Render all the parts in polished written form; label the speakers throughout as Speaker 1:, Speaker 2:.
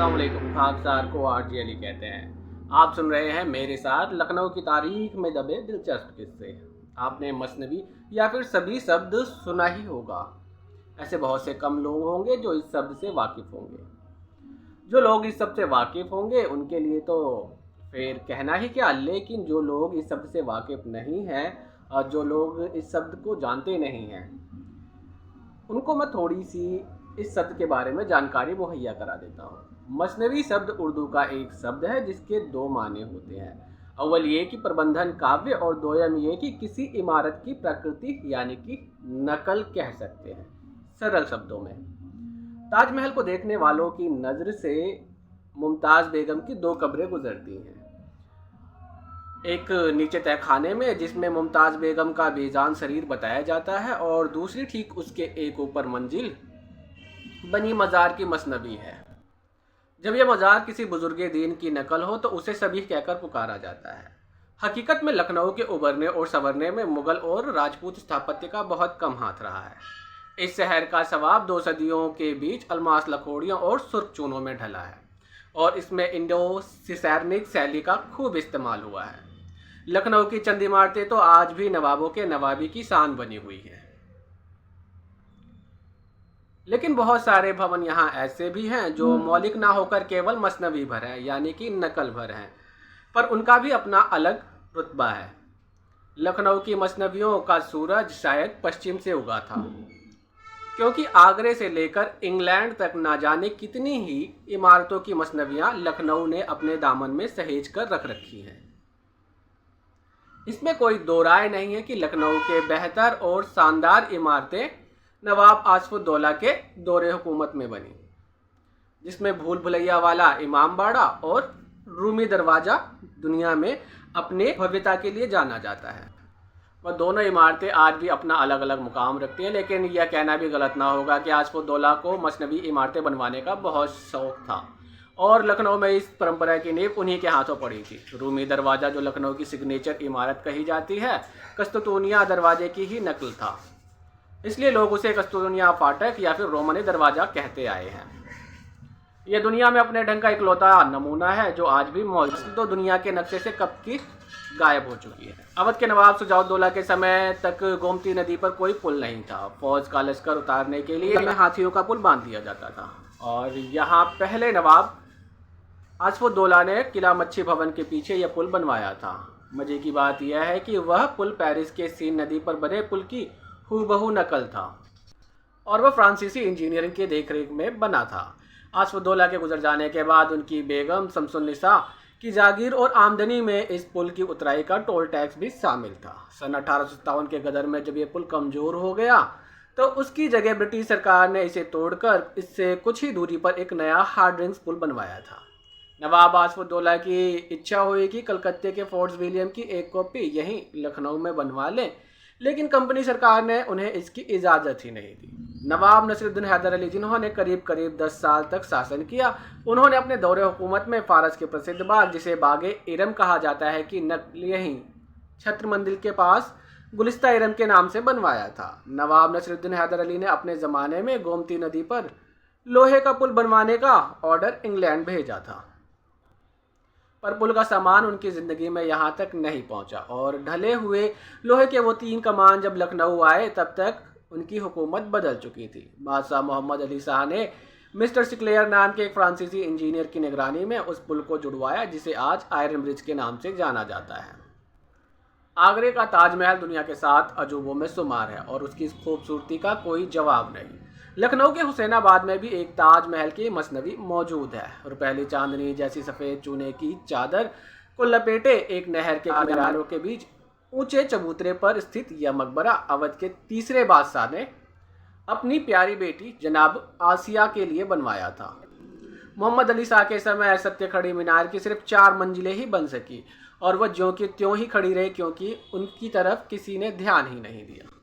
Speaker 1: अस्सलाम वालेकुम। खाकसार को आरजे अली कहते हैं। आप सुन रहे हैं मेरे साथ लखनऊ की तारीख में दबे दिलचस्प किस्से। आपने मसनवी या फिर सभी शब्द सुना ही होगा। ऐसे बहुत से कम लोग होंगे जो इस शब्द से वाकिफ़ होंगे। जो लोग इस शब्द से वाकिफ़ होंगे उनके लिए तो फिर कहना ही क्या, लेकिन जो लोग इस शब्द से वाकिफ़ नहीं हैं और जो लोग इस शब्द को जानते नहीं हैं उनको मैं थोड़ी सी इस शब्द के बारे में जानकारी मुहैया करा देता हूँ। मसनवी शब्द उर्दू का एक शब्द है जिसके दो माने होते हैं। अव्वल ये कि प्रबंधन काव्य और दोयम ये कि किसी इमारत की प्रकृति यानी कि नकल कह सकते हैं। सरल शब्दों में ताजमहल को देखने वालों की नज़र से मुमताज़ बेगम की दो कब्रें गुजरती हैं। एक नीचे तहखाने में जिसमें मुमताज़ बेगम का बेजान शरीर बताया जाता है और दूसरी ठीक उसके एक ऊपर मंजिल बनी मज़ार की मसनवी है। जब यह मज़ार किसी बुजुर्ग दीन की नकल हो तो उसे सभी कहकर पुकारा जाता है। हकीकत में लखनऊ के उभरने और संवरने में मुग़ल और राजपूत स्थापत्य का बहुत कम हाथ रहा है। इस शहर का सवाब 2 सदियों के बीच अलमास लखोड़ियों और सुर्ख चूनों में ढला है और इसमें इंडो सिसैरनिक शैली का खूब इस्तेमाल हुआ है। लखनऊ की चंद इमारतें तो आज भी नवाबों के नवाबी की शान बनी हुई हैं। लेकिन बहुत सारे भवन यहाँ ऐसे भी हैं जो मौलिक ना होकर केवल मसनवी भर हैं, यानी कि नकल भर हैं, पर उनका भी अपना अलग रुतबा है। लखनऊ की मसनवियों का सूरज शायद पश्चिम से उगा था, क्योंकि आगरे से लेकर इंग्लैंड तक ना जाने कितनी ही इमारतों की मसनवियाँ लखनऊ ने अपने दामन में सहेज कर रख रखी हैं। इसमें कोई दो राय नहीं है कि लखनऊ के बेहतर और शानदार इमारतें नवाब आसफुद्दौला के दौरे हुकूमत में बनी, जिसमें भूल भुलैया वाला इमाम बाड़ा और रूमी दरवाज़ा दुनिया में अपने भव्यता के लिए जाना जाता है। वह दोनों इमारतें आज भी अपना अलग अलग मुकाम रखती हैं, लेकिन यह कहना भी गलत ना होगा कि आसफुद्दौला को मसनवी इमारतें बनवाने का बहुत शौक़ था और लखनऊ में इस परंपरा की नींव उन्हीं के हाथों पड़ी थी। रूमी दरवाज़ा जो लखनऊ की सिग्नेचर इमारत कही जाती है, कस्तूनिया दरवाजे की ही नकल था, इसलिए लोग उसे कस्तूनिया फाटक या फिर रोमनी दरवाज़ा कहते आए हैं। यह दुनिया में अपने ढंग का इकलौता नमूना है जो आज भी मौजूद तो दुनिया के नक्शे से कब की गायब हो चुकी है। अवध के नवाब शुजाउद्दौला के समय तक गोमती नदी पर कोई पुल नहीं था। फौज का लश्कर उतारने के लिए हाथियों का पुल बांध दिया जाता था और यहाँ पहले नवाब आसफुद्दौला ने किला मच्छी भवन के पीछे यह पुल बनवाया था। मजे की बात यह है कि वह पुल पेरिस के सीन नदी पर बने पुल की हूबहू नकल था और वह फ्रांसीसी इंजीनियरिंग के देखरेख में बना था। आसफुद्दौला के गुजर जाने के बाद उनकी बेगम शम्सुन्निसा की जागीर और आमदनी में इस पुल की उतराई का टोल टैक्स भी शामिल था। सन 1857 के गदर में जब यह पुल कमज़ोर हो गया तो उसकी जगह ब्रिटिश सरकार ने इसे तोड़कर इससे कुछ ही दूरी पर एक नया हार्ड रिंग्स पुल बनवाया था। नवाब आसफुद्दौला की इच्छा हुई कि कलकत्ते के फोर्ट्स विलियम की एक कॉपी यहीं लखनऊ में बनवा लें, लेकिन कंपनी सरकार ने उन्हें इसकी इजाज़त ही नहीं दी। नवाब नसीरुद्दीन हैदर अली, जिन्होंने करीब करीब 10 साल तक शासन किया, उन्होंने अपने दौरे हुकूमत में फारस के प्रसिद्ध बाग, जिसे बागे इरम कहा जाता है, कि नकल यहीं छत्र मंदिर के पास गुलिस्ता इरम के नाम से बनवाया था। नवाब नसीरुद्दीन हैदर अली ने अपने ज़माने में गोमती नदी पर लोहे का पुल बनवाने का ऑर्डर इंग्लैंड भेजा था, पर पुल का सामान उनकी ज़िंदगी में यहाँ तक नहीं पहुँचा और ढले हुए लोहे के वो 3 कमान जब लखनऊ आए तब तक उनकी हुकूमत बदल चुकी थी। बादशाह मोहम्मद अली शाह ने मिस्टर सिक्लेयर नाम के एक फ्रांसीसी इंजीनियर की निगरानी में उस पुल को जुड़वाया, जिसे आज आयरन ब्रिज के नाम से जाना जाता है। आगरे का ताजमहल दुनिया के 7 अजूबों में शुमार है और उसकी खूबसूरती का कोई जवाब नहीं। लखनऊ के हुसैनाबाद में भी एक ताजमहल की मसनवी मौजूद है। रुपहली चांदनी जैसी सफ़ेद चूने की चादर को लपेटे एक नहर के किनारों के बीच ऊंचे चबूतरे पर स्थित यह मकबरा अवध के तीसरे बादशाह ने अपनी प्यारी बेटी जनाब आसिया के लिए बनवाया था। मोहम्मद अली शाह के समय सत्यखड़ी मीनार की सिर्फ 4 मंजिलें ही बन सकी और वह ज्यों की त्यों ही खड़ी रही, क्योंकि उनकी तरफ किसी ने ध्यान ही नहीं दिया।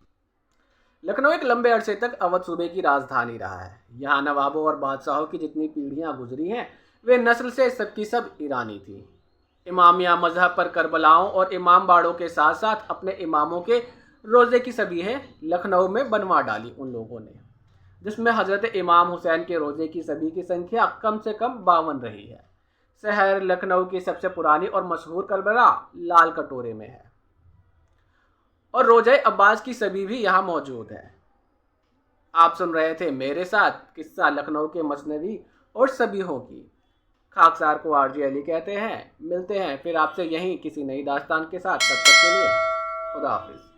Speaker 1: लखनऊ एक लंबे अरसे तक अवध सूबे की राजधानी रहा है। यहाँ नवाबों और बादशाहों की जितनी पीढ़ियाँ गुजरी हैं वे नस्ल से सबकी सब ईरानी थी। इमामिया मजहब पर करबलाओं और इमाम बाड़ों के साथ साथ अपने इमामों के रोज़े की सबीहें लखनऊ में बनवा डाली उन लोगों ने। जिसमें हज़रत इमाम हुसैन के रोज़े की सभी की संख्या कम से कम 52 रही है। शहर लखनऊ की सबसे पुरानी और मशहूर करबला लाल कटोरे में है और रोज़े अब्बास की सभी भी यहाँ मौजूद है। आप सुन रहे थे मेरे साथ किस्सा लखनऊ के मसनवी और सबीहों की। खाकसार को आरजे अली कहते हैं। मिलते हैं फिर आपसे यहीं किसी नई दास्तान के साथ। तब तक के लिए खुदा हाफिज।